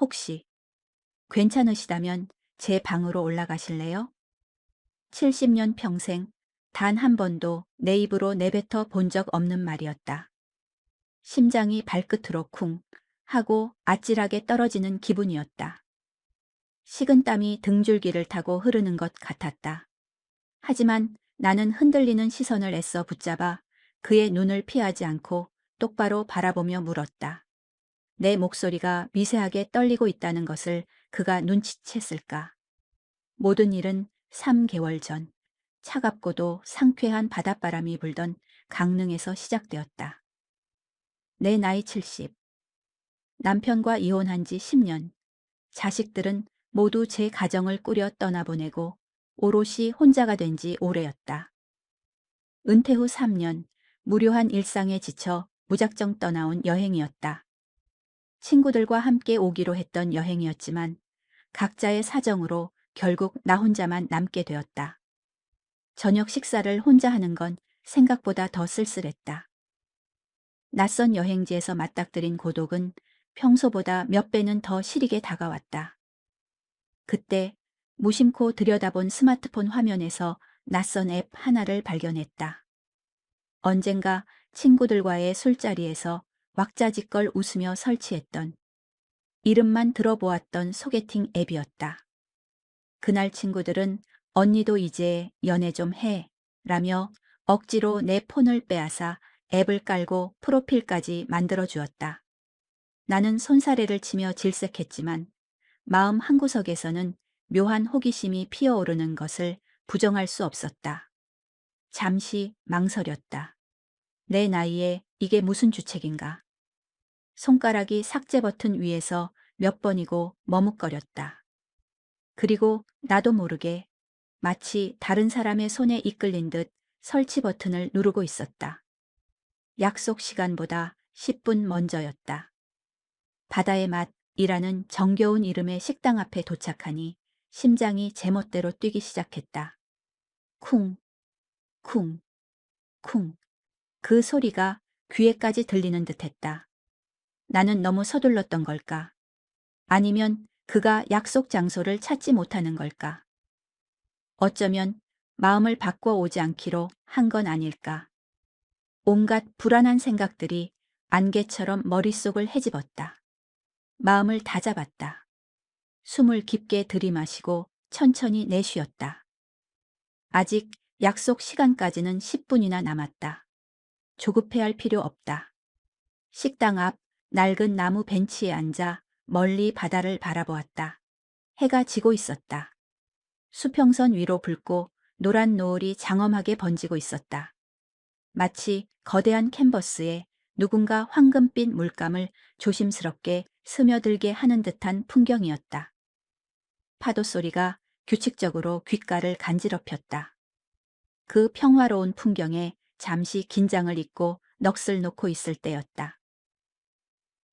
혹시 괜찮으시다면 제 방으로 올라가실래요? 70년 평생 단 한 번도 내 입으로 내뱉어 본 적 없는 말이었다. 심장이 발끝으로 쿵 하고 아찔하게 떨어지는 기분이었다. 식은땀이 등줄기를 타고 흐르는 것 같았다. 하지만 나는 흔들리는 시선을 애써 붙잡아 그의 눈을 피하지 않고 똑바로 바라보며 물었다. 내 목소리가 미세하게 떨리고 있다는 것을 그가 눈치챘을까? 모든 일은 3개월 전 차갑고도 상쾌한 바닷바람이 불던 강릉에서 시작되었다. 내 나이 70. 남편과 이혼한 지 10년. 자식들은 모두 제 가정을 꾸려 떠나보내고 오롯이 혼자가 된 지 오래였다. 은퇴 후 3년, 무료한 일상에 지쳐 무작정 떠나온 여행이었다. 친구들과 함께 오기로 했던 여행이었지만 각자의 사정으로 결국 나 혼자만 남게 되었다. 저녁 식사를 혼자 하는 건 생각보다 더 쓸쓸했다. 낯선 여행지에서 맞닥뜨린 고독은 평소보다 몇 배는 더 시리게 다가왔다. 그때 무심코 들여다본 스마트폰 화면에서 낯선 앱 하나를 발견했다. 언젠가 친구들과의 술자리에서 왁자지껄 웃으며 설치했던 이름만 들어보았던 소개팅 앱이었다. 그날 친구들은 언니도 이제 연애 좀 해 라며 억지로 내 폰을 빼앗아 앱을 깔고 프로필까지 만들어 주었다. 나는 손사래를 치며 질색했지만 마음 한구석에서는 묘한 호기심이 피어오르는 것을 부정할 수 없었다. 잠시 망설였다. 내 나이에 이게 무슨 주책인가. 손가락이 삭제 버튼 위에서 몇 번이고 머뭇거렸다. 그리고 나도 모르게 마치 다른 사람의 손에 이끌린 듯 설치 버튼을 누르고 있었다. 약속 시간보다 10분 먼저였다. 바다의 맛이라는 정겨운 이름의 식당 앞에 도착하니 심장이 제멋대로 뛰기 시작했다. 쿵, 쿵, 쿵. 그 소리가 귀에까지 들리는 듯했다. 나는 너무 서둘렀던 걸까? 아니면 그가 약속 장소를 찾지 못하는 걸까? 어쩌면 마음을 바꿔 오지 않기로 한 건 아닐까? 온갖 불안한 생각들이 안개처럼 머릿속을 헤집었다. 마음을 다잡았다. 숨을 깊게 들이마시고 천천히 내쉬었다. 아직 약속 시간까지는 10분이나 남았다. 조급해할 필요 없다. 식당 앞 낡은 나무 벤치에 앉아 멀리 바다를 바라보았다. 해가 지고 있었다. 수평선 위로 붉고 노란 노을이 장엄하게 번지고 있었다. 마치 거대한 캔버스에 누군가 황금빛 물감을 조심스럽게 스며들게 하는 듯한 풍경이었다. 파도 소리가 규칙적으로 귓가를 간지럽혔다. 그 평화로운 풍경에 잠시 긴장을 잊고 넋을 놓고 있을 때였다.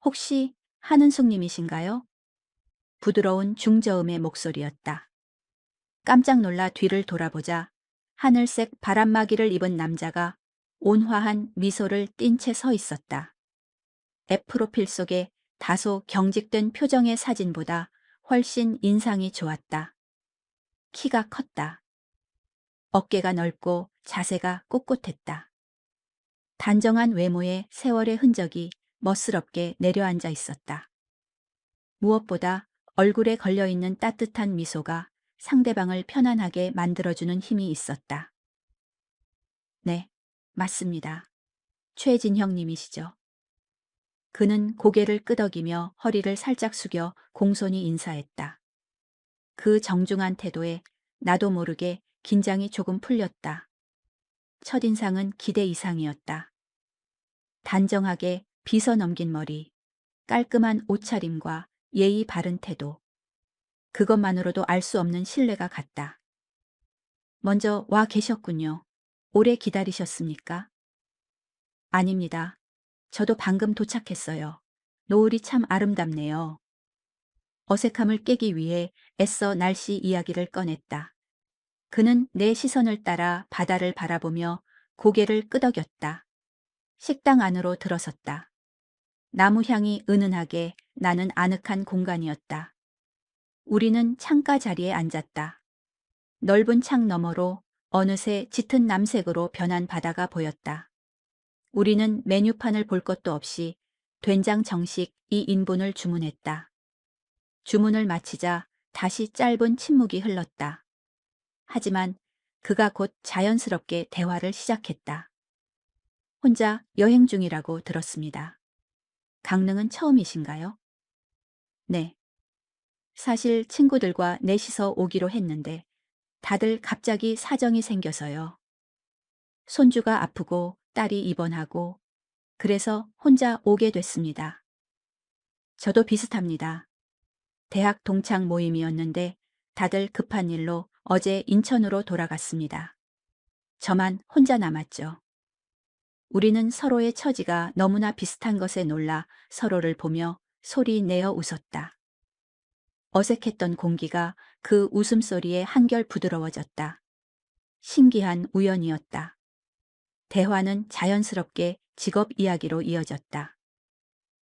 혹시 한은숙님이신가요? 부드러운 중저음의 목소리였다. 깜짝 놀라 뒤를 돌아보자 하늘색 바람막이를 입은 남자가 온화한 미소를 띤 채 서 있었다. 앱 프로필 속에 다소 경직된 표정의 사진보다 훨씬 인상이 좋았다. 키가 컸다. 어깨가 넓고 자세가 꼿꼿했다. 단정한 외모에 세월의 흔적이 멋스럽게 내려앉아 있었다. 무엇보다 얼굴에 걸려있는 따뜻한 미소가 상대방을 편안하게 만들어주는 힘이 있었다. 네, 맞습니다. 최진형 님이시죠. 그는 고개를 끄덕이며 허리를 살짝 숙여 공손히 인사했다. 그 정중한 태도에 나도 모르게 긴장이 조금 풀렸다. 첫인상은 기대 이상이었다. 단정하게 빗어 넘긴 머리, 깔끔한 옷차림과 예의 바른 태도. 그것만으로도 알 수 없는 신뢰가 갔다. 먼저 와 계셨군요. 오래 기다리셨습니까? 아닙니다. 저도 방금 도착했어요. 노을이 참 아름답네요. 어색함을 깨기 위해 애써 날씨 이야기를 꺼냈다. 그는 내 시선을 따라 바다를 바라보며 고개를 끄덕였다. 식당 안으로 들어섰다. 나무 향이 은은하게 나는 아늑한 공간이었다. 우리는 창가 자리에 앉았다. 넓은 창 너머로 어느새 짙은 남색으로 변한 바다가 보였다. 우리는 메뉴판을 볼 것도 없이 된장 정식 2인분을 주문했다. 주문을 마치자 다시 짧은 침묵이 흘렀다. 하지만 그가 곧 자연스럽게 대화를 시작했다. 혼자 여행 중이라고 들었습니다. 강릉은 처음이신가요? 네. 사실 친구들과 넷이서 오기로 했는데 다들 갑자기 사정이 생겨서요. 손주가 아프고 딸이 입원하고 그래서 혼자 오게 됐습니다. 저도 비슷합니다. 대학 동창 모임이었는데 다들 급한 일로 어제 인천으로 돌아갔습니다. 저만 혼자 남았죠. 우리는 서로의 처지가 너무나 비슷한 것에 놀라 서로를 보며 소리 내어 웃었다. 어색했던 공기가 그 웃음소리에 한결 부드러워졌다. 신기한 우연이었다. 대화는 자연스럽게 직업 이야기로 이어졌다.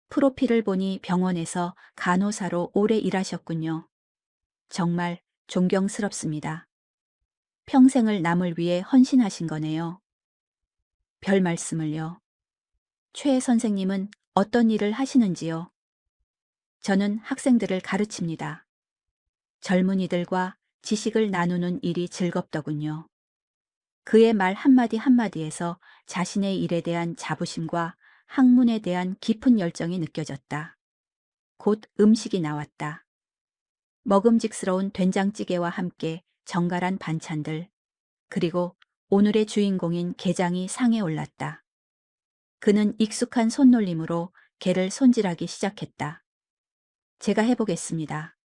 프로필을 보니 병원에서 간호사로 오래 일하셨군요. 정말 존경스럽습니다. 평생을 남을 위해 헌신하신 거네요. 별 말씀을요. 최 선생님은 어떤 일을 하시는지요? 저는 학생들을 가르칩니다. 젊은이들과 지식을 나누는 일이 즐겁더군요. 그의 말 한마디 한마디에서 자신의 일에 대한 자부심과 학문에 대한 깊은 열정이 느껴졌다. 곧 음식이 나왔다. 먹음직스러운 된장찌개와 함께 정갈한 반찬들, 그리고 오늘의 주인공인 게장이 상에 올랐다. 그는 익숙한 손놀림으로 게를 손질하기 시작했다. 제가 해보겠습니다.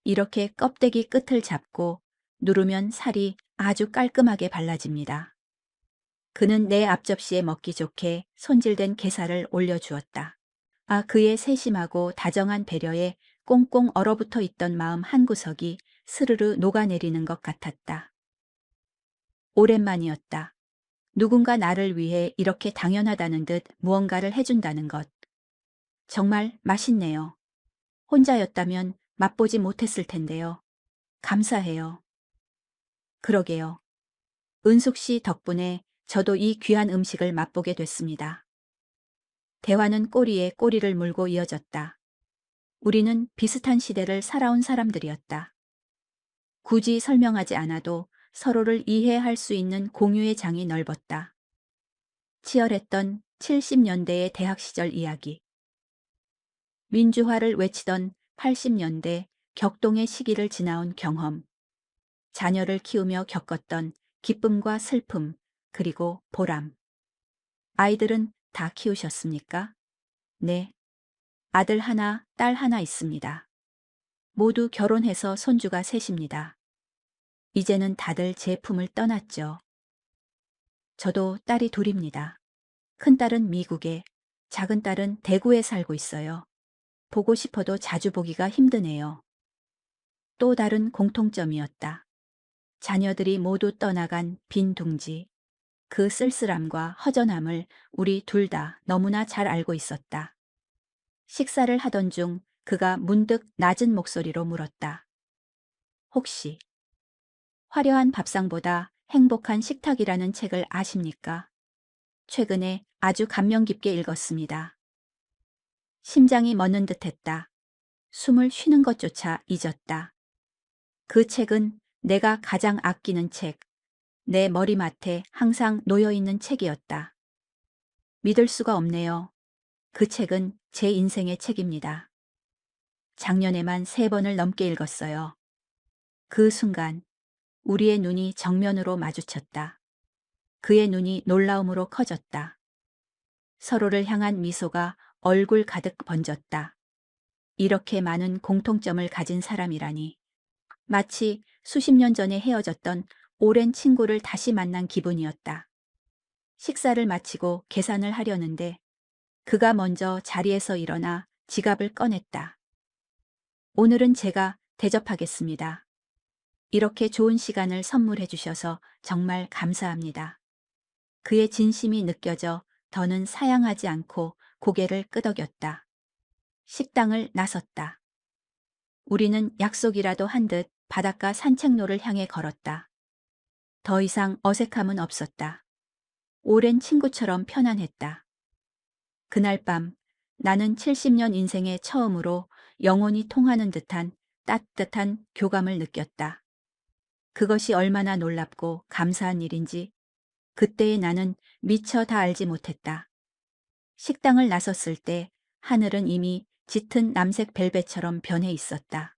이렇게 껍데기 끝을 잡고 누르면 살이 아주 깔끔하게 발라집니다. 그는 내 앞접시에 먹기 좋게 손질된 게살을 올려주었다. 아, 그의 세심하고 다정한 배려에 꽁꽁 얼어붙어 있던 마음 한구석이 스르르 녹아내리는 것 같았다. 오랜만이었다. 누군가 나를 위해 이렇게 당연하다는 듯 무언가를 해준다는 것. 정말 맛있네요. 혼자였다면 맛보지 못했을 텐데요. 감사해요. 그러게요. 은숙 씨 덕분에 저도 이 귀한 음식을 맛보게 됐습니다. 대화는 꼬리에 꼬리를 물고 이어졌다. 우리는 비슷한 시대를 살아온 사람들이었다. 굳이 설명하지 않아도 서로를 이해할 수 있는 공유의 장이 넓었다. 치열했던 70년대의 대학 시절 이야기. 민주화를 외치던 80년대 격동의 시기를 지나온 경험. 자녀를 키우며 겪었던 기쁨과 슬픔, 그리고 보람. 아이들은 다 키우셨습니까? 네. 아들 하나, 딸 하나 있습니다. 모두 결혼해서 손주가 셋입니다. 이제는 다들 제 품을 떠났죠. 저도 딸이 둘입니다. 큰딸은 미국에, 작은딸은 대구에 살고 있어요. 보고 싶어도 자주 보기가 힘드네요. 또 다른 공통점이었다. 자녀들이 모두 떠나간 빈 둥지. 그 쓸쓸함과 허전함을 우리 둘 다 너무나 잘 알고 있었다. 식사를 하던 중 그가 문득 낮은 목소리로 물었다. 혹시 화려한 밥상보다 행복한 식탁이라는 책을 아십니까? 최근에 아주 감명 깊게 읽었습니다. 심장이 멎는 듯했다. 숨을 쉬는 것조차 잊었다. 그 책은 내가 가장 아끼는 책, 내 머리맡에 항상 놓여있는 책이었다. 믿을 수가 없네요. 그 책은 제 인생의 책입니다. 작년에만 3번을 넘게 읽었어요. 그 순간 우리의 눈이 정면으로 마주쳤다. 그의 눈이 놀라움으로 커졌다. 서로를 향한 미소가 얼굴 가득 번졌다. 이렇게 많은 공통점을 가진 사람이라니. 마치 수십 년 전에 헤어졌던 오랜 친구를 다시 만난 기분이었다. 식사를 마치고 계산을 하려는데 그가 먼저 자리에서 일어나 지갑을 꺼냈다. 오늘은 제가 대접하겠습니다. 이렇게 좋은 시간을 선물해 주셔서 정말 감사합니다. 그의 진심이 느껴져 더는 사양하지 않고 고개를 끄덕였다. 식당을 나섰다. 우리는 약속이라도 한 듯 바닷가 산책로를 향해 걸었다. 더 이상 어색함은 없었다. 오랜 친구처럼 편안했다. 그날 밤 나는 70년 인생에 처음으로 영혼이 통하는 듯한 따뜻한 교감을 느꼈다. 그것이 얼마나 놀랍고 감사한 일인지 그때의 나는 미처 다 알지 못했다. 식당을 나섰을 때 하늘은 이미 짙은 남색 벨벳처럼 변해 있었다.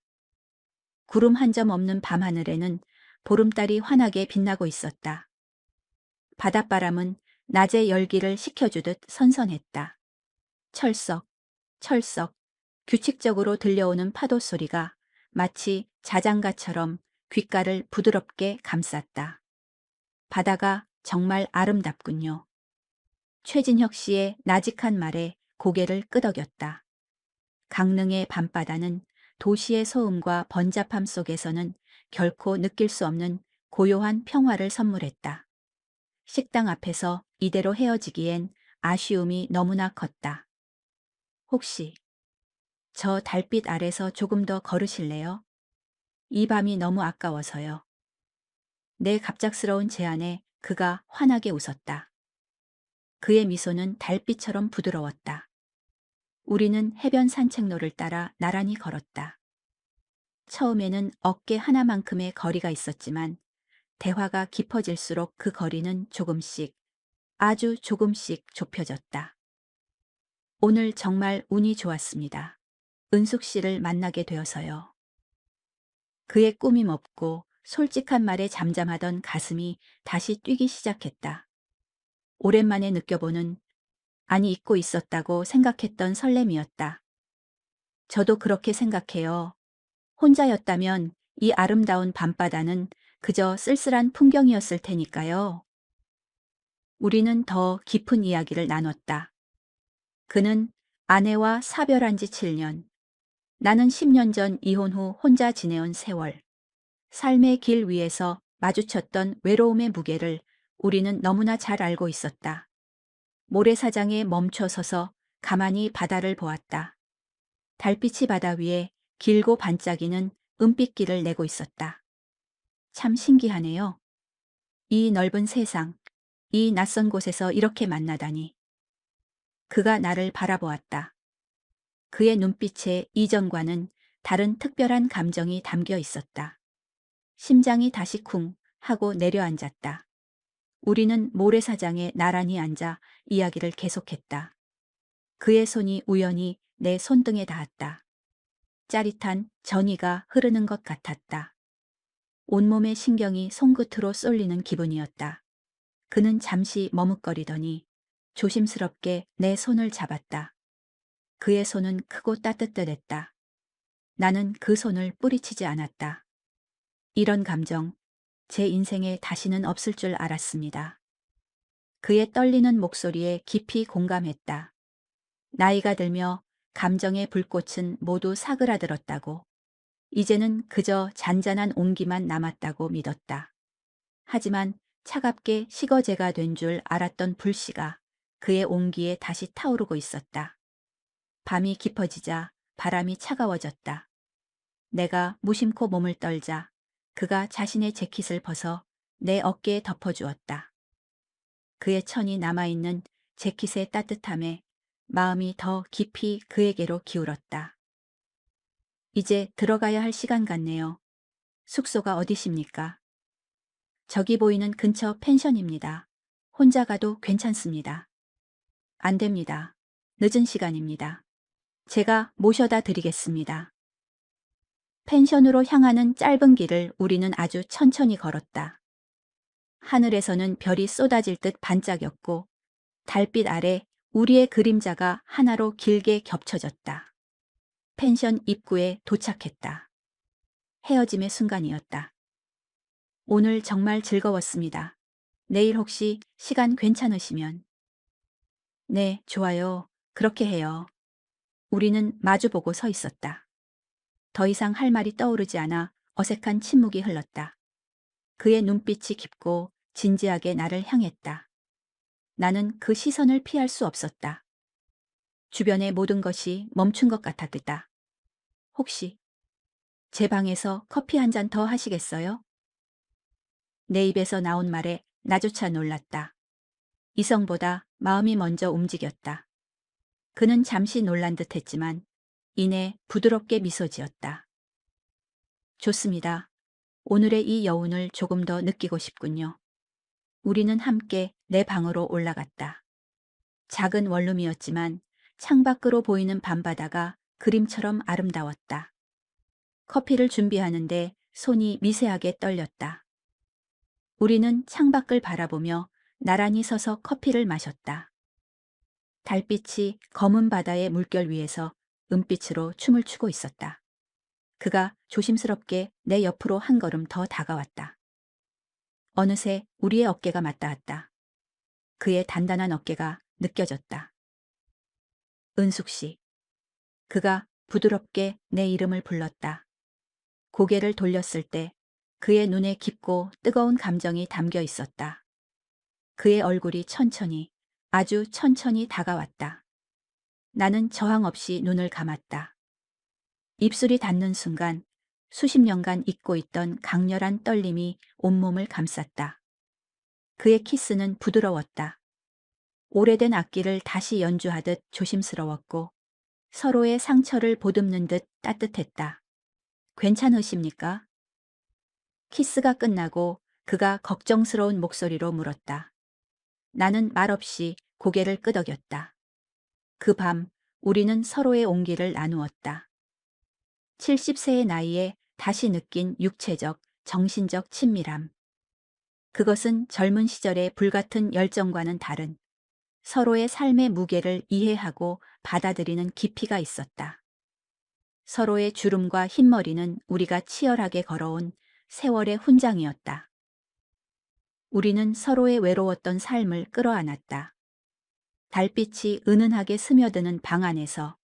구름 한 점 없는 밤하늘에는 보름달이 환하게 빛나고 있었다. 바닷바람은 낮의 열기를 식혀주듯 선선했다. 철썩, 철썩, 규칙적으로 들려오는 파도 소리가 마치 자장가처럼 귓가를 부드럽게 감쌌다. 바다가 정말 아름답군요. 최진혁 씨의 나직한 말에 고개를 끄덕였다. 강릉의 밤바다는 도시의 소음과 번잡함 속에서는 결코 느낄 수 없는 고요한 평화를 선물했다. 식당 앞에서 이대로 헤어지기엔 아쉬움이 너무나 컸다. 혹시 저 달빛 아래서 조금 더 걸으실래요? 이 밤이 너무 아까워서요. 내 갑작스러운 제안에 그가 환하게 웃었다. 그의 미소는 달빛처럼 부드러웠다. 우리는 해변 산책로를 따라 나란히 걸었다. 처음에는 어깨 하나만큼의 거리가 있었지만 대화가 깊어질수록 그 거리는 조금씩, 아주 조금씩 좁혀졌다. 오늘 정말 운이 좋았습니다. 은숙 씨를 만나게 되어서요. 그의 꾸밈 없고 솔직한 말에 잠잠하던 가슴이 다시 뛰기 시작했다. 오랜만에 느껴보는, 아니 잊고 있었다고 생각했던 설렘이었다. 저도 그렇게 생각해요. 혼자였다면 이 아름다운 밤바다는 그저 쓸쓸한 풍경이었을 테니까요. 우리는 더 깊은 이야기를 나눴다. 그는 아내와 사별한 지 7년, 나는 10년 전 이혼 후 혼자 지내온 세월, 삶의 길 위에서 마주쳤던 외로움의 무게를 우리는 너무나 잘 알고 있었다. 모래사장에 멈춰 서서 가만히 바다를 보았다. 달빛이 바다 위에 길고 반짝이는 은빛길을 내고 있었다. 참 신기하네요. 이 넓은 세상, 이 낯선 곳에서 이렇게 만나다니. 그가 나를 바라보았다. 그의 눈빛에 이전과는 다른 특별한 감정이 담겨 있었다. 심장이 다시 쿵 하고 내려앉았다. 우리는 모래사장에 나란히 앉아 이야기를 계속했다. 그의 손이 우연히 내 손등에 닿았다. 짜릿한 전이가 흐르는 것 같았다. 온몸의 신경이 손끝으로 쏠리는 기분이었다. 그는 잠시 머뭇거리더니 조심스럽게 내 손을 잡았다. 그의 손은 크고 따뜻했다. 나는 그 손을 뿌리치지 않았다. 이런 감정, 제 인생에 다시는 없을 줄 알았습니다. 그의 떨리는 목소리에 깊이 공감했다. 나이가 들며 감정의 불꽃은 모두 사그라들었다고. 이제는 그저 잔잔한 온기만 남았다고 믿었다. 하지만 차갑게 식어제가 된 줄 알았던 불씨가 그의 온기에 다시 타오르고 있었다. 밤이 깊어지자 바람이 차가워졌다. 내가 무심코 몸을 떨자 그가 자신의 재킷을 벗어 내 어깨에 덮어주었다. 그의 천이 남아있는 재킷의 따뜻함에 마음이 더 깊이 그에게로 기울었다. 이제 들어가야 할 시간 같네요. 숙소가 어디십니까? 저기 보이는 근처 펜션입니다. 혼자 가도 괜찮습니다. 안 됩니다. 늦은 시간입니다. 제가 모셔다 드리겠습니다. 펜션으로 향하는 짧은 길을 우리는 아주 천천히 걸었다. 하늘에서는 별이 쏟아질 듯 반짝였고 달빛 아래 우리의 그림자가 하나로 길게 겹쳐졌다. 펜션 입구에 도착했다. 헤어짐의 순간이었다. 오늘 정말 즐거웠습니다. 내일 혹시 시간 괜찮으시면. 네, 좋아요. 그렇게 해요. 우리는 마주보고 서 있었다. 더 이상 할 말이 떠오르지 않아 어색한 침묵이 흘렀다. 그의 눈빛이 깊고 진지하게 나를 향했다. 나는 그 시선을 피할 수 없었다. 주변의 모든 것이 멈춘 것 같았다. 혹시 제 방에서 커피 한 잔 더 하시겠어요? 내 입에서 나온 말에 나조차 놀랐다. 이성보다 마음이 먼저 움직였다. 그는 잠시 놀란 듯 했지만 이내 부드럽게 미소 지었다. 좋습니다. 오늘의 이 여운을 조금 더 느끼고 싶군요. 우리는 함께 내 방으로 올라갔다. 작은 원룸이었지만 창밖으로 보이는 밤바다가 그림처럼 아름다웠다. 커피를 준비하는데 손이 미세하게 떨렸다. 우리는 창밖을 바라보며 나란히 서서 커피를 마셨다. 달빛이 검은 바다의 물결 위에서 은빛으로 춤을 추고 있었다. 그가 조심스럽게 내 옆으로 한 걸음 더 다가왔다. 어느새 우리의 어깨가 맞닿았다. 그의 단단한 어깨가 느껴졌다. 은숙 씨. 그가 부드럽게 내 이름을 불렀다. 고개를 돌렸을 때 그의 눈에 깊고 뜨거운 감정이 담겨 있었다. 그의 얼굴이 천천히, 아주 천천히 다가왔다. 나는 저항 없이 눈을 감았다. 입술이 닿는 순간 수십 년간 잊고 있던 강렬한 떨림이 온몸을 감쌌다. 그의 키스는 부드러웠다. 오래된 악기를 다시 연주하듯 조심스러웠고 서로의 상처를 보듬는 듯 따뜻했다. 괜찮으십니까? 키스가 끝나고 그가 걱정스러운 목소리로 물었다. 나는 말없이 고개를 끄덕였다. 그 밤 우리는 서로의 온기를 나누었다. 70세의 나이에 다시 느낀 육체적, 정신적 친밀함. 그것은 젊은 시절의 불같은 열정과는 다른 서로의 삶의 무게를 이해하고 받아들이는 깊이가 있었다. 서로의 주름과 흰머리는 우리가 치열하게 걸어온 세월의 훈장이었다. 우리는 서로의 외로웠던 삶을 끌어안았다. 달빛이 은은하게 스며드는 방 안에서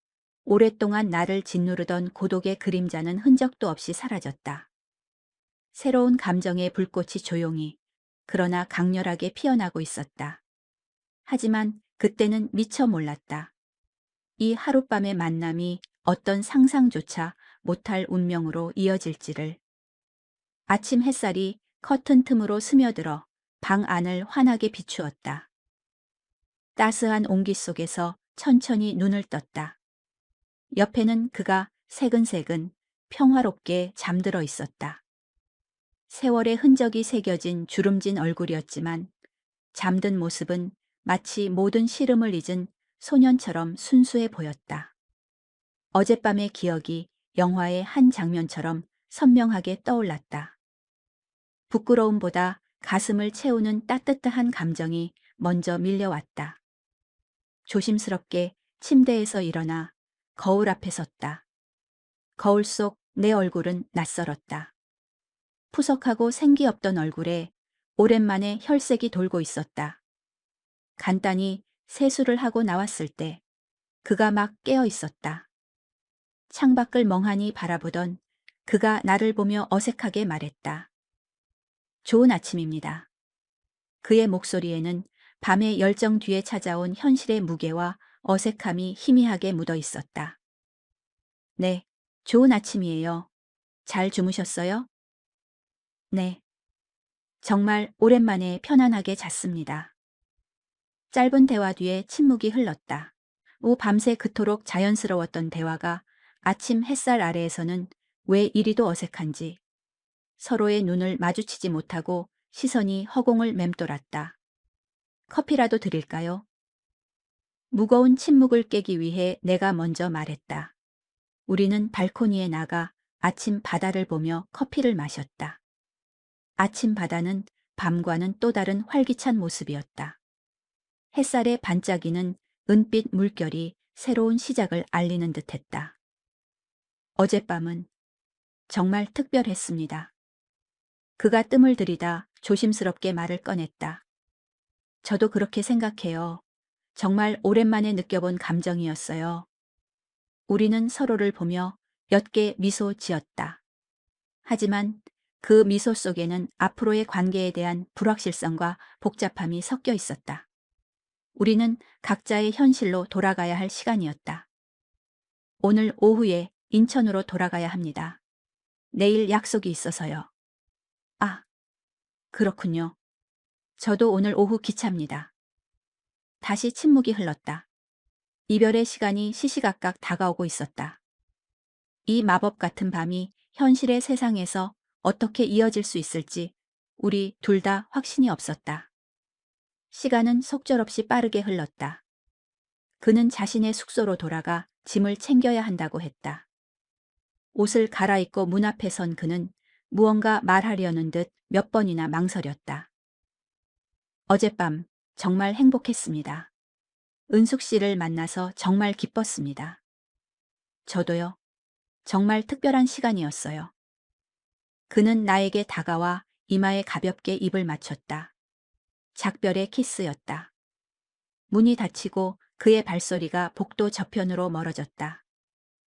오랫동안 나를 짓누르던 고독의 그림자는 흔적도 없이 사라졌다. 새로운 감정의 불꽃이 조용히, 그러나 강렬하게 피어나고 있었다. 하지만 그때는 미처 몰랐다. 이 하룻밤의 만남이 어떤 상상조차 못할 운명으로 이어질지를. 아침 햇살이 커튼 틈으로 스며들어 방 안을 환하게 비추었다. 따스한 온기 속에서 천천히 눈을 떴다. 옆에는 그가 새근새근 평화롭게 잠들어 있었다. 세월의 흔적이 새겨진 주름진 얼굴이었지만 잠든 모습은 마치 모든 시름을 잊은 소년처럼 순수해 보였다. 어젯밤의 기억이 영화의 한 장면처럼 선명하게 떠올랐다. 부끄러움보다 가슴을 채우는 따뜻한 감정이 먼저 밀려왔다. 조심스럽게 침대에서 일어나 거울 앞에 섰다. 거울 속 내 얼굴은 낯설었다. 푸석하고 생기 없던 얼굴에 오랜만에 혈색이 돌고 있었다. 간단히 세수를 하고 나왔을 때 그가 막 깨어 있었다. 창밖을 멍하니 바라보던 그가 나를 보며 어색하게 말했다. 좋은 아침입니다. 그의 목소리에는 밤의 열정 뒤에 찾아온 현실의 무게와 어색함이 희미하게 묻어 있었다. 네, 좋은 아침이에요. 잘 주무셨어요? 네. 정말 오랜만에 편안하게 잤습니다. 짧은 대화 뒤에 침묵이 흘렀다. 밤새 그토록 자연스러웠던 대화가 아침 햇살 아래에서는 왜 이리도 어색한지 서로의 눈을 마주치지 못하고 시선이 허공을 맴돌았다. 커피라도 드릴까요? 무거운 침묵을 깨기 위해 내가 먼저 말했다. 우리는 발코니에 나가 아침 바다를 보며 커피를 마셨다. 아침 바다는 밤과는 또 다른 활기찬 모습이었다. 햇살의 반짝이는 은빛 물결이 새로운 시작을 알리는 듯했다. 어젯밤은 정말 특별했습니다. 그가 뜸을 들이다 조심스럽게 말을 꺼냈다. 저도 그렇게 생각해요. 정말 오랜만에 느껴본 감정이었어요. 우리는 서로를 보며 옅게 미소 지었다. 하지만 그 미소 속에는 앞으로의 관계에 대한 불확실성과 복잡함이 섞여 있었다. 우리는 각자의 현실로 돌아가야 할 시간이었다. 오늘 오후에 인천으로 돌아가야 합니다. 내일 약속이 있어서요. 아, 그렇군요. 저도 오늘 오후 기차입니다. 다시 침묵이 흘렀다. 이별의 시간이 시시각각 다가오고 있었다. 이 마법 같은 밤이 현실의 세상에서 어떻게 이어질 수 있을지 우리 둘 다 확신이 없었다. 시간은 속절없이 빠르게 흘렀다. 그는 자신의 숙소로 돌아가 짐을 챙겨야 한다고 했다. 옷을 갈아입고 문 앞에 선 그는 무언가 말하려는 듯 몇 번이나 망설였다. 어젯밤 정말 행복했습니다. 은숙 씨를 만나서 정말 기뻤습니다. 저도요. 정말 특별한 시간이었어요. 그는 나에게 다가와 이마에 가볍게 입을 맞췄다. 작별의 키스였다. 문이 닫히고 그의 발소리가 복도 저편으로 멀어졌다.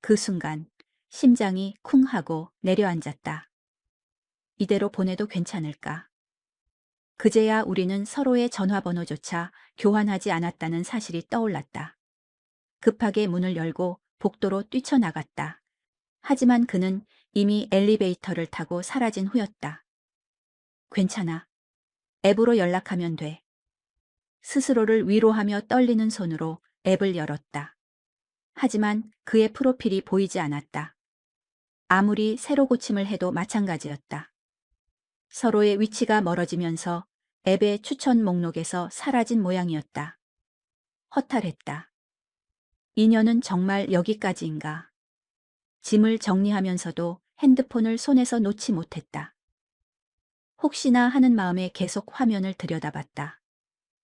그 순간 심장이 쿵 하고 내려앉았다. 이대로 보내도 괜찮을까? 그제야 우리는 서로의 전화번호조차 교환하지 않았다는 사실이 떠올랐다. 급하게 문을 열고 복도로 뛰쳐나갔다. 하지만 그는 이미 엘리베이터를 타고 사라진 후였다. 괜찮아. 앱으로 연락하면 돼. 스스로를 위로하며 떨리는 손으로 앱을 열었다. 하지만 그의 프로필이 보이지 않았다. 아무리 새로 고침을 해도 마찬가지였다. 서로의 위치가 멀어지면서 앱의 추천 목록에서 사라진 모양이었다. 허탈했다. 인연은 정말 여기까지인가. 짐을 정리하면서도 핸드폰을 손에서 놓지 못했다. 혹시나 하는 마음에 계속 화면을 들여다봤다.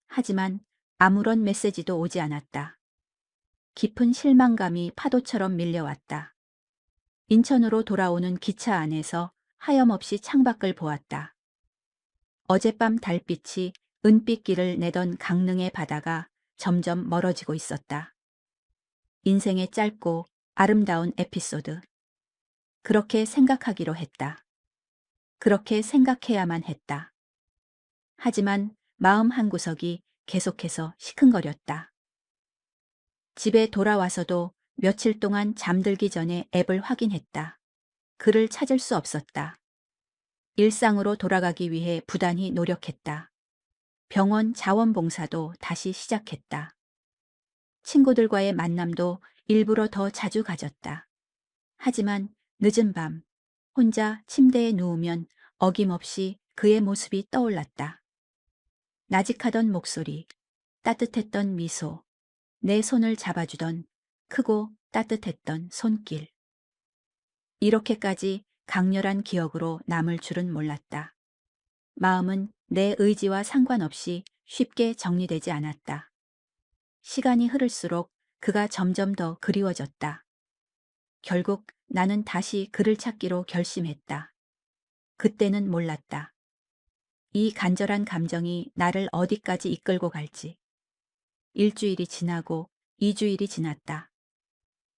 하지만 아무런 메시지도 오지 않았다. 깊은 실망감이 파도처럼 밀려왔다. 인천으로 돌아오는 기차 안에서 하염없이 창밖을 보았다. 어젯밤 달빛이 은빛길을 내던 강릉의 바다가 점점 멀어지고 있었다. 인생의 짧고 아름다운 에피소드. 그렇게 생각하기로 했다. 그렇게 생각해야만 했다. 하지만 마음 한구석이 계속해서 시큰거렸다. 집에 돌아와서도 며칠 동안 잠들기 전에 앱을 확인했다. 그를 찾을 수 없었다. 일상으로 돌아가기 위해 부단히 노력했다. 병원 자원봉사도 다시 시작했다. 친구들과의 만남도 일부러 더 자주 가졌다. 하지만 늦은 밤, 혼자 침대에 누우면 어김없이 그의 모습이 떠올랐다. 나직하던 목소리, 따뜻했던 미소, 내 손을 잡아주던 크고 따뜻했던 손길. 이렇게까지 강렬한 기억으로 남을 줄은 몰랐다. 마음은 내 의지와 상관없이 쉽게 정리되지 않았다. 시간이 흐를수록 그가 점점 더 그리워졌다. 결국 나는 다시 그를 찾기로 결심했다. 그때는 몰랐다. 이 간절한 감정이 나를 어디까지 이끌고 갈지. 일주일이 지나고 2주일이 지났다.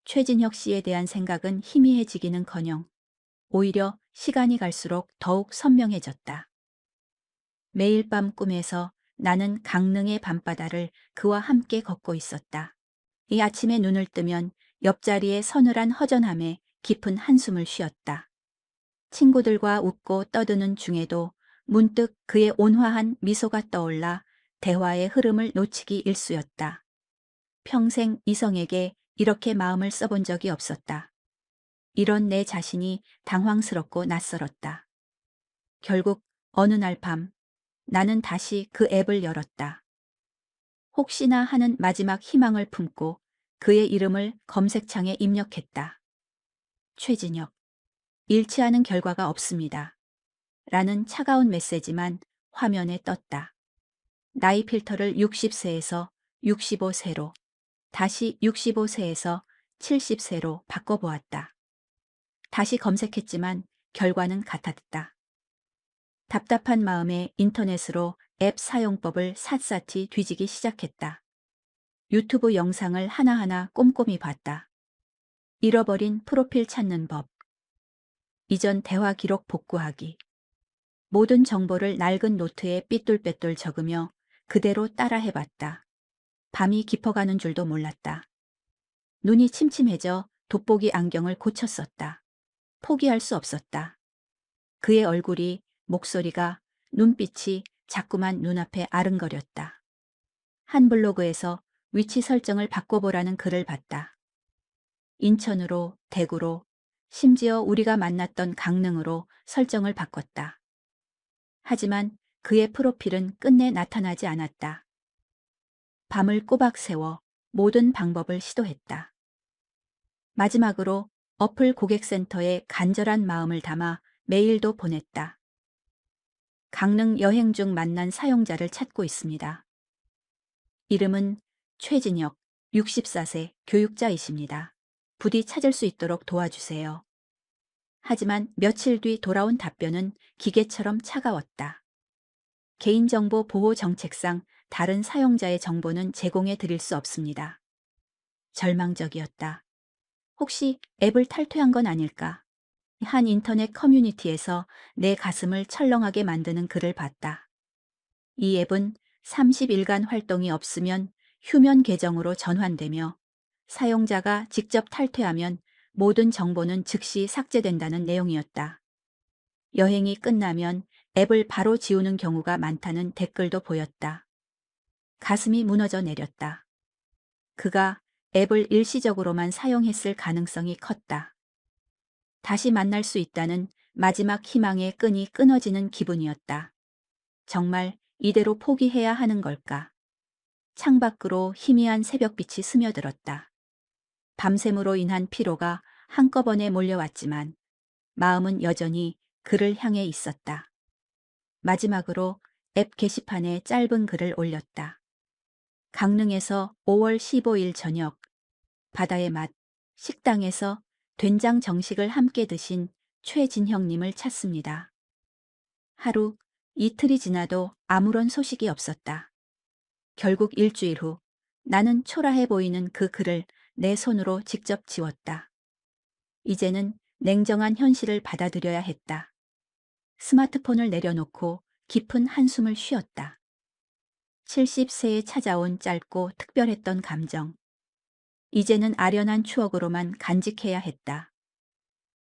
최진혁 씨에 대한 생각은 희미해지기는커녕 오히려 시간이 갈수록 더욱 선명해졌다. 매일 밤 꿈에서 나는 강릉의 밤바다를 그와 함께 걷고 있었다. 이 아침에 눈을 뜨면 옆자리의 서늘한 허전함에 깊은 한숨을 쉬었다. 친구들과 웃고 떠드는 중에도 문득 그의 온화한 미소가 떠올라 대화의 흐름을 놓치기 일쑤였다. 평생 이성에게 이렇게 마음을 써본 적이 없었다. 이런 내 자신이 당황스럽고 낯설었다. 결국 어느 날 밤 나는 다시 그 앱을 열었다. 혹시나 하는 마지막 희망을 품고 그의 이름을 검색창에 입력했다. 최진혁. 일치하는 결과가 없습니다. 라는 차가운 메시지만 화면에 떴다. 나이 필터를 60세에서 65세로, 다시 65세에서 70세로 바꿔보았다. 다시 검색했지만 결과는 같았다. 답답한 마음에 인터넷으로 앱 사용법을 샅샅이 뒤지기 시작했다. 유튜브 영상을 하나하나 꼼꼼히 봤다. 잃어버린 프로필 찾는 법. 이전 대화 기록 복구하기. 모든 정보를 낡은 노트에 삐뚤빼뚤 적으며 그대로 따라 해봤다. 밤이 깊어가는 줄도 몰랐다. 눈이 침침해져 돋보기 안경을 고쳤었다. 포기할 수 없었다. 그의 얼굴이, 목소리가, 눈빛이 자꾸만 눈앞에 아른거렸다. 한 블로그에서 위치 설정을 바꿔보라는 글을 봤다. 인천으로, 대구로, 심지어 우리가 만났던 강릉으로 설정을 바꿨다. 하지만 그의 프로필은 끝내 나타나지 않았다. 밤을 꼬박 새워 모든 방법을 시도했다. 마지막으로 어플 고객센터에 간절한 마음을 담아 메일도 보냈다. 강릉 여행 중 만난 사용자를 찾고 있습니다. 이름은 최진혁, 64세 교육자이십니다. 부디 찾을 수 있도록 도와주세요. 하지만 며칠 뒤 돌아온 답변은 기계처럼 차가웠다. 개인정보 보호 정책상 다른 사용자의 정보는 제공해 드릴 수 없습니다. 절망적이었다. 혹시 앱을 탈퇴한 건 아닐까? 한 인터넷 커뮤니티에서 내 가슴을 철렁하게 만드는 글을 봤다. 이 앱은 30일간 활동이 없으면 휴면 계정으로 전환되며 사용자가 직접 탈퇴하면 모든 정보는 즉시 삭제된다는 내용이었다. 여행이 끝나면 앱을 바로 지우는 경우가 많다는 댓글도 보였다. 가슴이 무너져 내렸다. 그가 앱을 일시적으로만 사용했을 가능성이 컸다. 다시 만날 수 있다는 마지막 희망의 끈이 끊어지는 기분이었다. 정말 이대로 포기해야 하는 걸까? 창밖으로 희미한 새벽빛이 스며들었다. 밤샘으로 인한 피로가 한꺼번에 몰려왔지만 마음은 여전히 그를 향해 있었다. 마지막으로 앱 게시판에 짧은 글을 올렸다. 강릉에서 5월 15일 저녁 바다의 맛 식당에서 된장 정식을 함께 드신 최진형님을 찾습니다. 하루, 이틀이 지나도 아무런 소식이 없었다. 결국 일주일 후 나는 초라해 보이는 그 글을 내 손으로 직접 지웠다. 이제는 냉정한 현실을 받아들여야 했다. 스마트폰을 내려놓고 깊은 한숨을 쉬었다. 70세에 찾아온 짧고 특별했던 감정. 이제는 아련한 추억으로만 간직해야 했다.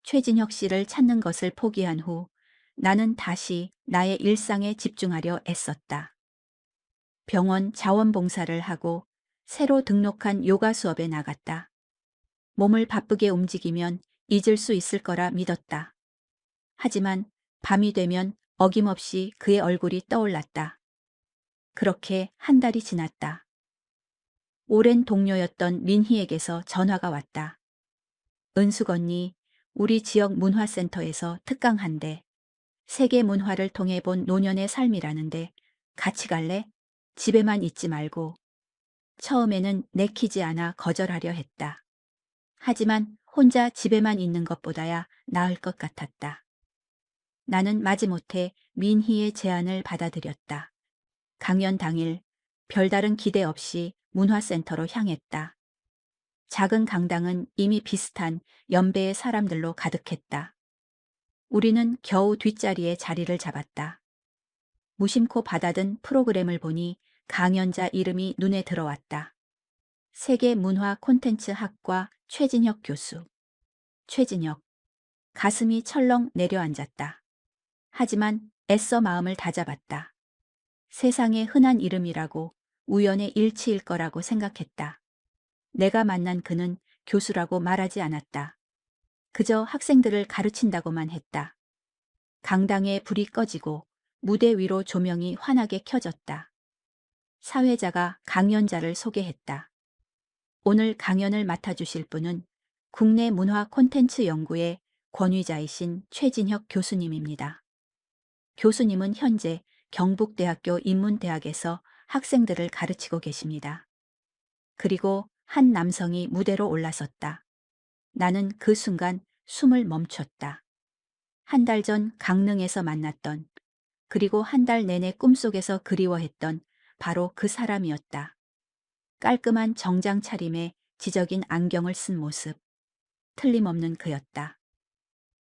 최진혁 씨를 찾는 것을 포기한 후 나는 다시 나의 일상에 집중하려 애썼다. 병원 자원봉사를 하고 새로 등록한 요가 수업에 나갔다. 몸을 바쁘게 움직이면 잊을 수 있을 거라 믿었다. 하지만 밤이 되면 어김없이 그의 얼굴이 떠올랐다. 그렇게 한 달이 지났다. 오랜 동료였던 민희에게서 전화가 왔다. 은숙 언니, 우리 지역 문화센터에서 특강한대. 세계 문화를 통해 본 노년의 삶이라는데 같이 갈래? 집에만 있지 말고. 처음에는 내키지 않아 거절하려 했다. 하지만 혼자 집에만 있는 것보다야 나을 것 같았다. 나는 마지못해 민희의 제안을 받아들였다. 강연 당일 별다른 기대 없이 문화센터로 향했다. 작은 강당은 이미 비슷한 연배의 사람들로 가득했다. 우리는 겨우 뒷자리에 자리를 잡았다. 무심코 받아든 프로그램을 보니 강연자 이름이 눈에 들어왔다. 세계문화 콘텐츠 학과 최진혁 교수. 최진혁. 가슴이 철렁 내려앉았다. 하지만 애써 마음을 다잡았다. 세상에 흔한 이름이라고 우연의 일치일 거라고 생각했다. 내가 만난 그는 교수라고 말하지 않았다. 그저 학생들을 가르친다고만 했다. 강당에 불이 꺼지고 무대 위로 조명이 환하게 켜졌다. 사회자가 강연자를 소개했다. 오늘 강연을 맡아주실 분은 국내 문화 콘텐츠 연구의 권위자이신 최진혁 교수님입니다. 교수님은 현재 경북대학교 인문대학에서 학생들을 가르치고 계십니다. 그리고 한 남성이 무대로 올라섰다. 나는 그 순간 숨을 멈췄다. 한 달 전 강릉에서 만났던, 그리고 한 달 내내 꿈속에서 그리워했던 바로 그 사람이었다. 깔끔한 정장 차림에 지적인 안경을 쓴 모습. 틀림없는 그였다.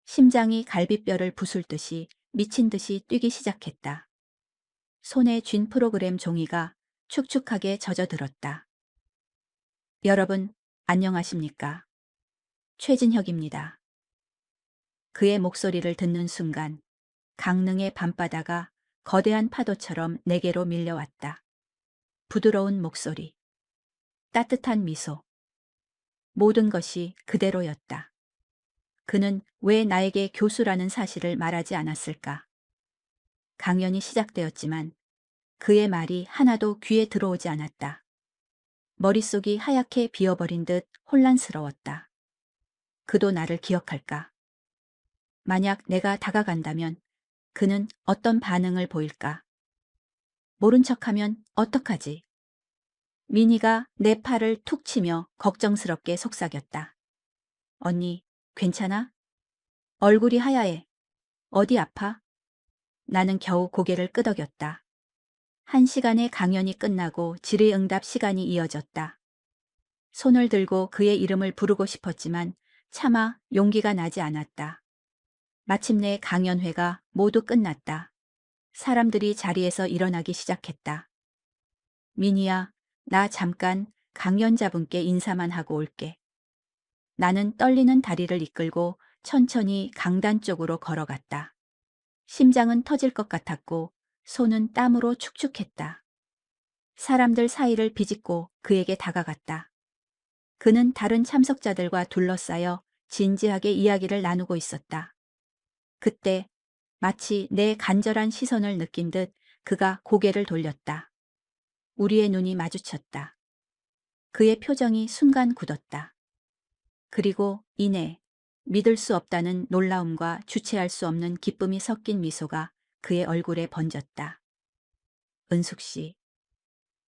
심장이 갈비뼈를 부술 듯이 미친 듯이 뛰기 시작했다. 손에 쥔 프로그램 종이가 축축하게 젖어들었다. 여러분, 안녕하십니까? 최진혁입니다. 그의 목소리를 듣는 순간 강릉의 밤바다가 거대한 파도처럼 내게로 밀려왔다. 부드러운 목소리, 따뜻한 미소, 모든 것이 그대로였다. 그는 왜 나에게 교수라는 사실을 말하지 않았을까? 강연이 시작되었지만 그의 말이 하나도 귀에 들어오지 않았다. 머릿속이 하얗게 비어버린 듯 혼란스러웠다. 그도 나를 기억할까? 만약 내가 다가간다면 그는 어떤 반응을 보일까? 모른 척하면 어떡하지? 미니가 내 팔을 툭 치며 걱정스럽게 속삭였다. 언니, 괜찮아? 얼굴이 하얗해. 어디 아파? 나는 겨우 고개를 끄덕였다. 1시간의 강연이 끝나고 질의응답 시간이 이어졌다. 손을 들고 그의 이름을 부르고 싶었지만 차마 용기가 나지 않았다. 마침내 강연회가 모두 끝났다. 사람들이 자리에서 일어나기 시작했다. 미니야, 나 잠깐 강연자분께 인사만 하고 올게. 나는 떨리는 다리를 이끌고 천천히 강단 쪽으로 걸어갔다. 심장은 터질 것 같았고 손은 땀으로 축축했다. 사람들 사이를 비집고 그에게 다가갔다. 그는 다른 참석자들과 둘러싸여 진지하게 이야기를 나누고 있었다. 그때 마치 내 간절한 시선을 느낀 듯 그가 고개를 돌렸다. 우리의 눈이 마주쳤다. 그의 표정이 순간 굳었다. 그리고 이내 믿을 수 없다는 놀라움과 주체할 수 없는 기쁨이 섞인 미소가 그의 얼굴에 번졌다. 은숙 씨.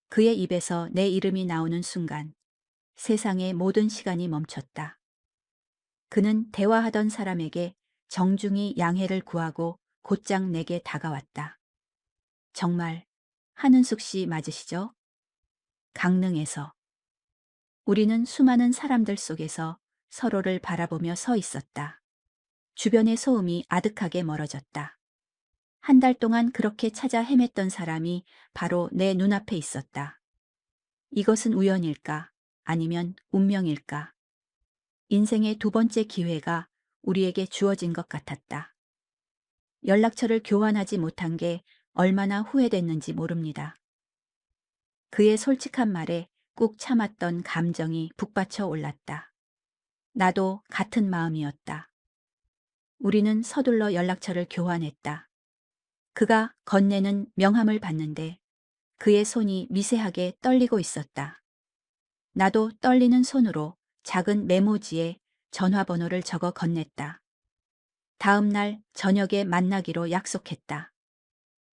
그의 입에서 내 이름이 나오는 순간 세상의 모든 시간이 멈췄다. 그는 대화하던 사람에게 정중히 양해를 구하고 곧장 내게 다가왔다. 정말 한은숙 씨 맞으시죠? 강릉에서. 우리는 수많은 사람들 속에서 서로를 바라보며 서 있었다. 주변의 소음이 아득하게 멀어졌다. 1달 동안 그렇게 찾아 헤맸던 사람이 바로 내 눈앞에 있었다. 이것은 우연일까? 아니면 운명일까? 인생의 2번째 기회가 우리에게 주어진 것 같았다. 연락처를 교환하지 못한 게 얼마나 후회됐는지 모릅니다. 그의 솔직한 말에 꾹 참았던 감정이 북받쳐 올랐다. 나도 같은 마음이었다. 우리는 서둘러 연락처를 교환했다. 그가 건네는 명함을 봤는데 그의 손이 미세하게 떨리고 있었다. 나도 떨리는 손으로 작은 메모지에 전화번호를 적어 건넸다. 다음 날 저녁에 만나기로 약속했다.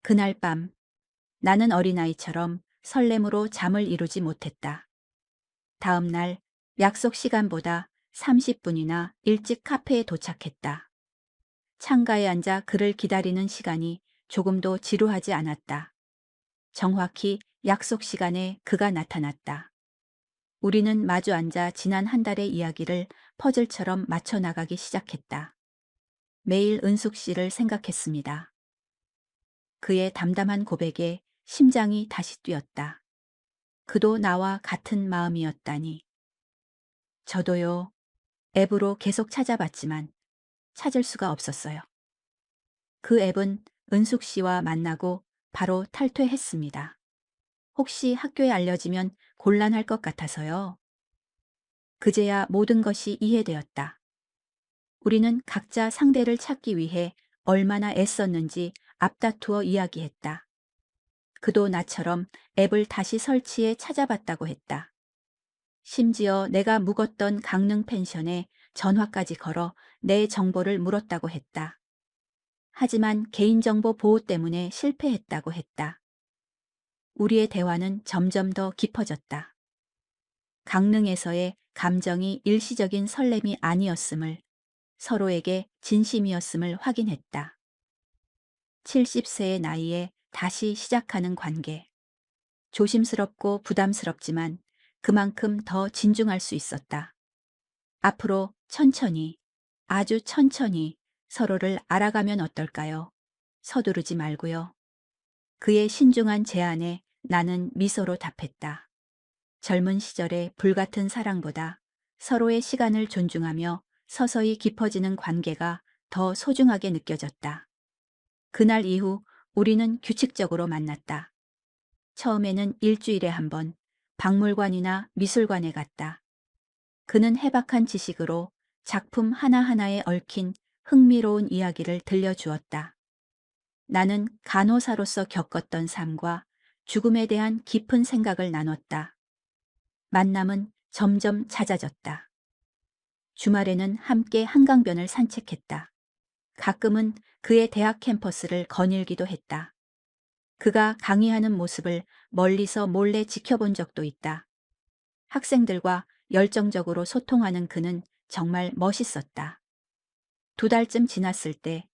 그날 밤 나는 어린아이처럼 설렘으로 잠을 이루지 못했다. 다음 날 약속 시간보다 30분이나 일찍 카페에 도착했다. 창가에 앉아 그를 기다리는 시간이 조금도 지루하지 않았다. 정확히 약속 시간에 그가 나타났다. 우리는 마주 앉아 지난 1달의 이야기를 퍼즐처럼 맞춰 나가기 시작했다. 매일 은숙 씨를 생각했습니다. 그의 담담한 고백에 심장이 다시 뛰었다. 그도 나와 같은 마음이었다니. 저도요. 앱으로 계속 찾아봤지만 찾을 수가 없었어요. 그 앱은 은숙 씨와 만나고 바로 탈퇴했습니다. 혹시 학교에 알려지면 곤란할 것 같아서요. 그제야 모든 것이 이해되었다. 우리는 각자 상대를 찾기 위해 얼마나 애썼는지 앞다투어 이야기했다. 그도 나처럼 앱을 다시 설치해 찾아봤다고 했다. 심지어 내가 묵었던 강릉 펜션에 전화까지 걸어 내 정보를 물었다고 했다. 하지만 개인정보 보호 때문에 실패했다고 했다. 우리의 대화는 점점 더 깊어졌다. 강릉에서의 감정이 일시적인 설렘이 아니었음을, 서로에게 진심이었음을 확인했다. 70세의 나이에 다시 시작하는 관계. 조심스럽고 부담스럽지만 그만큼 더 진중할 수 있었다. 앞으로 천천히, 아주 천천히 서로를 알아가면 어떨까요? 서두르지 말고요. 그의 신중한 제안에 나는 미소로 답했다. 젊은 시절의 불같은 사랑보다 서로의 시간을 존중하며 서서히 깊어지는 관계가 더 소중하게 느껴졌다. 그날 이후 우리는 규칙적으로 만났다. 처음에는 일주일에 한 번 박물관이나 미술관에 갔다. 그는 해박한 지식으로 작품 하나하나에 얽힌 흥미로운 이야기를 들려주었다. 나는 간호사로서 겪었던 삶과 죽음에 대한 깊은 생각을 나눴다. 만남은 점점 잦아졌다. 주말에는 함께 한강변을 산책했다. 가끔은 그의 대학 캠퍼스를 거닐기도 했다. 그가 강의하는 모습을 멀리서 몰래 지켜본 적도 있다. 학생들과 열정적으로 소통하는 그는 정말 멋있었다. 2달쯤 지났을 때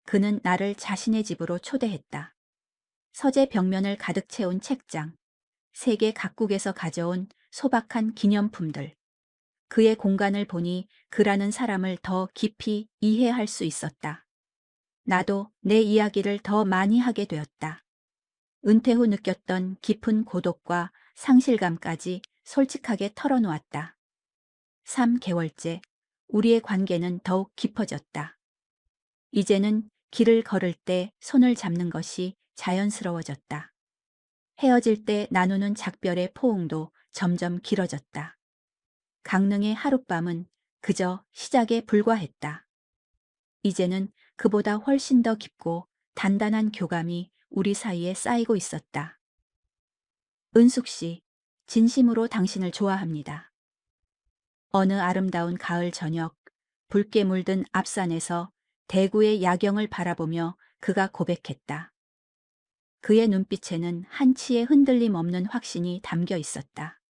그는 나를 자신의 집으로 초대했다. 서재 벽면을 가득 채운 책장, 세계 각국에서 가져온 소박한 기념품들. 그의 공간을 보니 그라는 사람을 더 깊이 이해할 수 있었다. 나도 내 이야기를 더 많이 하게 되었다. 은퇴 후 느꼈던 깊은 고독과 상실감까지 솔직하게 털어놓았다. 3개월째 우리의 관계는 더욱 깊어졌다. 이제는 길을 걸을 때 손을 잡는 것이 자연스러워졌다. 헤어질 때 나누는 작별의 포옹도 점점 길어졌다. 강릉의 하룻밤은 그저 시작에 불과했다. 이제는 그보다 훨씬 더 깊고 단단한 교감이 우리 사이에 쌓이고 있었다. 은숙 씨, 진심으로 당신을 좋아합니다. 어느 아름다운 가을 저녁, 붉게 물든 앞산에서 대구의 야경을 바라보며 그가 고백했다. 그의 눈빛에는 한치의 흔들림 없는 확신이 담겨 있었다.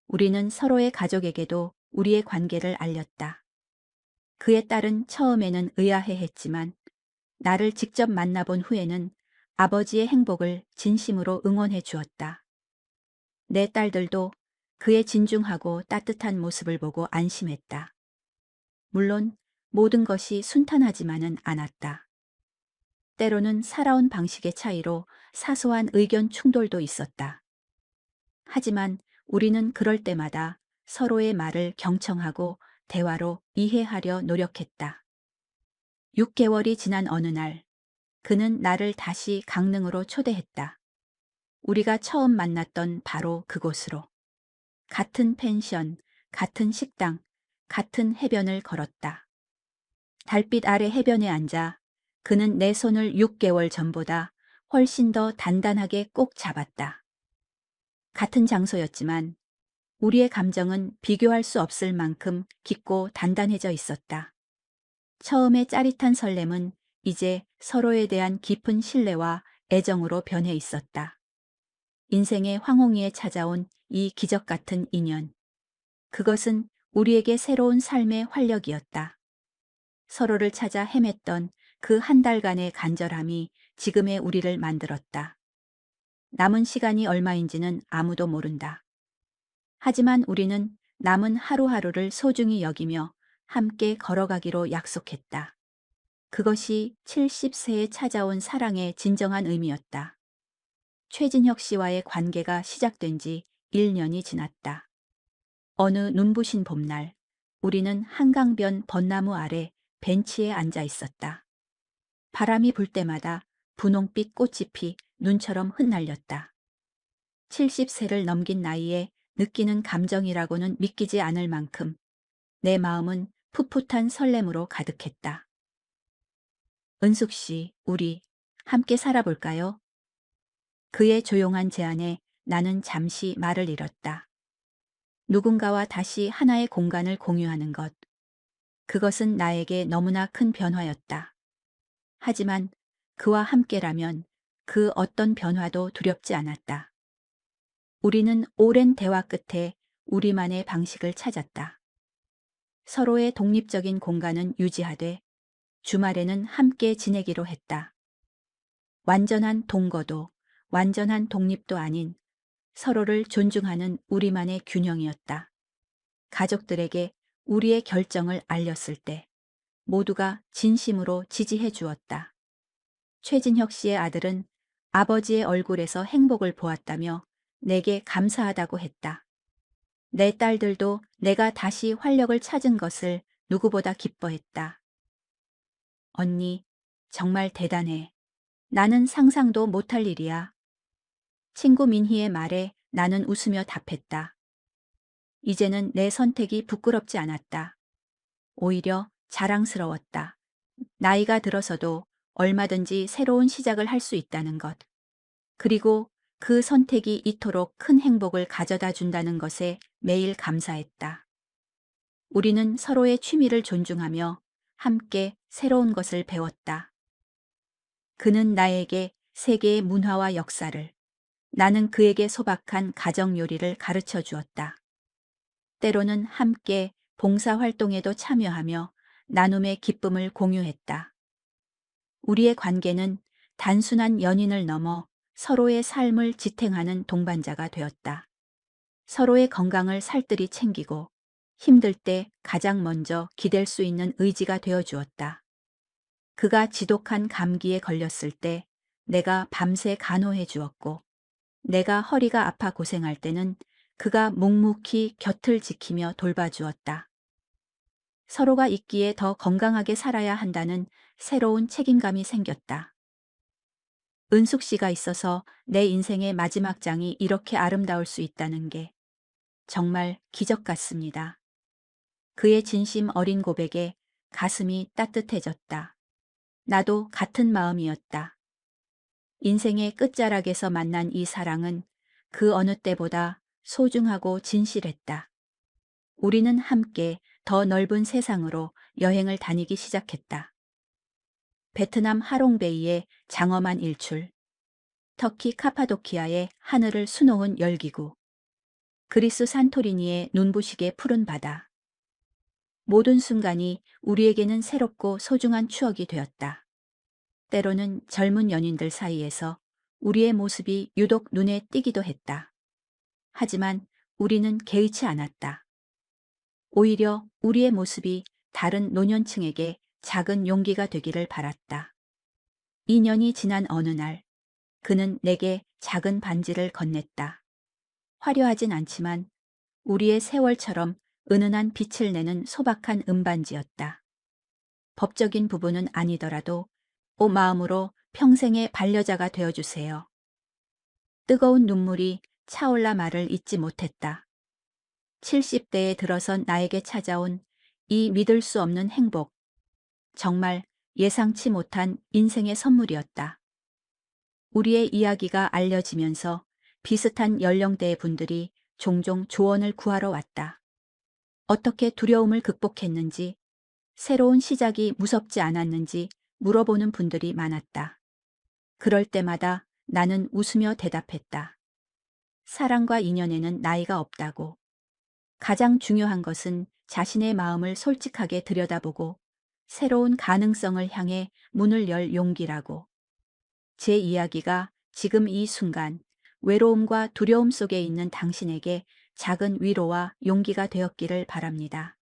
우리는 서로의 가족에게도 우리의 관계를 알렸다. 그의 딸은 처음에는 의아해했지만 나를 직접 만나본 후에는 아버지의 행복을 진심으로 응원해 주었다. 내 딸들도 그의 진중하고 따뜻한 모습을 보고 안심했다. 물론 모든 것이 순탄하지만은 않았다. 때로는 살아온 방식의 차이로 사소한 의견 충돌도 있었다. 하지만 우리는 그럴 때마다 서로의 말을 경청하고 대화로 이해하려 노력했다. 6개월이 지난 어느 날, 그는 나를 다시 강릉으로 초대했다. 우리가 처음 만났던 바로 그곳으로. 같은 펜션, 같은 식당, 같은 해변을 걸었다. 달빛 아래 해변에 앉아 그는 내 손을 6개월 전보다 훨씬 더 단단하게 꼭 잡았다. 같은 장소였지만 우리의 감정은 비교할 수 없을 만큼 깊고 단단해져 있었다. 처음의 짜릿한 설렘은 이제 서로에 대한 깊은 신뢰와 애정으로 변해 있었다. 인생의 황홍이에 찾아온 이 기적 같은 인연. 그것은 우리에게 새로운 삶의 활력이었다. 서로를 찾아 헤맸던 그 한 달간의 간절함이 지금의 우리를 만들었다. 남은 시간이 얼마인지는 아무도 모른다. 하지만 우리는 남은 하루하루를 소중히 여기며 함께 걸어가기로 약속했다. 그것이 70세에 찾아온 사랑의 진정한 의미였다. 최진혁 씨와의 관계가 시작된 지 1년이 지났다. 어느 눈부신 봄날, 우리는 한강변 벚나무 아래 벤치에 앉아 있었다. 바람이 불 때마다 분홍빛 꽃잎이 눈처럼 흩날렸다. 70세를 넘긴 나이에 느끼는 감정이라고는 믿기지 않을 만큼 내 마음은 풋풋한 설렘으로 가득했다. 은숙 씨, 우리 함께 살아볼까요? 그의 조용한 제안에 나는 잠시 말을 잃었다. 누군가와 다시 하나의 공간을 공유하는 것. 그것은 나에게 너무나 큰 변화였다. 하지만 그와 함께라면 그 어떤 변화도 두렵지 않았다. 우리는 오랜 대화 끝에 우리만의 방식을 찾았다. 서로의 독립적인 공간은 유지하되 주말에는 함께 지내기로 했다. 완전한 동거도 완전한 독립도 아닌 서로를 존중하는 우리만의 균형이었다. 가족들에게 우리의 결정을 알렸을 때 모두가 진심으로 지지해 주었다. 최진혁 씨의 아들은 아버지의 얼굴에서 행복을 보았다며 내게 감사하다고 했다. 내 딸들도 내가 다시 활력을 찾은 것을 누구보다 기뻐했다. 언니, 정말 대단해. 나는 상상도 못할 일이야. 친구 민희의 말에 나는 웃으며 답했다. 이제는 내 선택이 부끄럽지 않았다. 오히려 자랑스러웠다. 나이가 들어서도 얼마든지 새로운 시작을 할 수 있다는 것. 그리고 그 선택이 이토록 큰 행복을 가져다 준다는 것에 매일 감사했다. 우리는 서로의 취미를 존중하며 함께 새로운 것을 배웠다. 그는 나에게 세계의 문화와 역사를, 나는 그에게 소박한 가정 요리를 가르쳐 주었다. 때로는 함께 봉사활동에도 참여하며 나눔의 기쁨을 공유했다. 우리의 관계는 단순한 연인을 넘어 서로의 삶을 지탱하는 동반자가 되었다. 서로의 건강을 살뜰히 챙기고 힘들 때 가장 먼저 기댈 수 있는 의지가 되어 주었다. 그가 지독한 감기에 걸렸을 때 내가 밤새 간호해 주었고, 내가 허리가 아파 고생할 때는 그가 묵묵히 곁을 지키며 돌봐주었다. 서로가 있기에 더 건강하게 살아야 한다는 새로운 책임감이 생겼다. 은숙 씨가 있어서 내 인생의 마지막 장이 이렇게 아름다울 수 있다는 게 정말 기적 같습니다. 그의 진심 어린 고백에 가슴이 따뜻해졌다. 나도 같은 마음이었다. 인생의 끝자락에서 만난 이 사랑은 그 어느 때보다 소중하고 진실했다. 우리는 함께 더 넓은 세상으로 여행을 다니기 시작했다. 베트남 하롱베이의 장엄한 일출, 터키 카파도키아의 하늘을 수놓은 열기구, 그리스 산토리니의 눈부시게 푸른 바다. 모든 순간이 우리에게는 새롭고 소중한 추억이 되었다. 때로는 젊은 연인들 사이에서 우리의 모습이 유독 눈에 띄기도 했다. 하지만 우리는 개의치 않았다. 오히려 우리의 모습이 다른 노년층에게 작은 용기가 되기를 바랐다. 2년이 지난 어느 날, 그는 내게 작은 반지를 건넸다. 화려하진 않지만 우리의 세월처럼 은은한 빛을 내는 소박한 은반지였다. 법적인 부분은 아니더라도 마음으로 평생의 반려자가 되어주세요. 뜨거운 눈물이 차올라 말을 잇지 못했다. 70대에 들어선 나에게 찾아온 이 믿을 수 없는 행복. 정말 예상치 못한 인생의 선물이었다. 우리의 이야기가 알려지면서 비슷한 연령대의 분들이 종종 조언을 구하러 왔다. 어떻게 두려움을 극복했는지, 새로운 시작이 무섭지 않았는지 물어보는 분들이 많았다. 그럴 때마다 나는 웃으며 대답했다. 사랑과 인연에는 나이가 없다고. 가장 중요한 것은 자신의 마음을 솔직하게 들여다보고 새로운 가능성을 향해 문을 열 용기라고. 제 이야기가 지금 이 순간 외로움과 두려움 속에 있는 당신에게 작은 위로와 용기가 되었기를 바랍니다.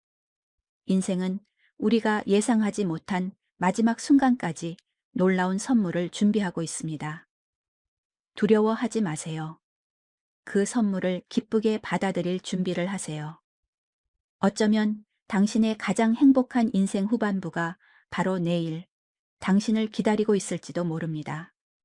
인생은 우리가 예상하지 못한 마지막 순간까지 놀라운 선물을 준비하고 있습니다. 두려워하지 마세요. 그 선물을 기쁘게 받아들일 준비를 하세요. 어쩌면 당신의 가장 행복한 인생 후반부가 바로 내일 당신을 기다리고 있을지도 모릅니다.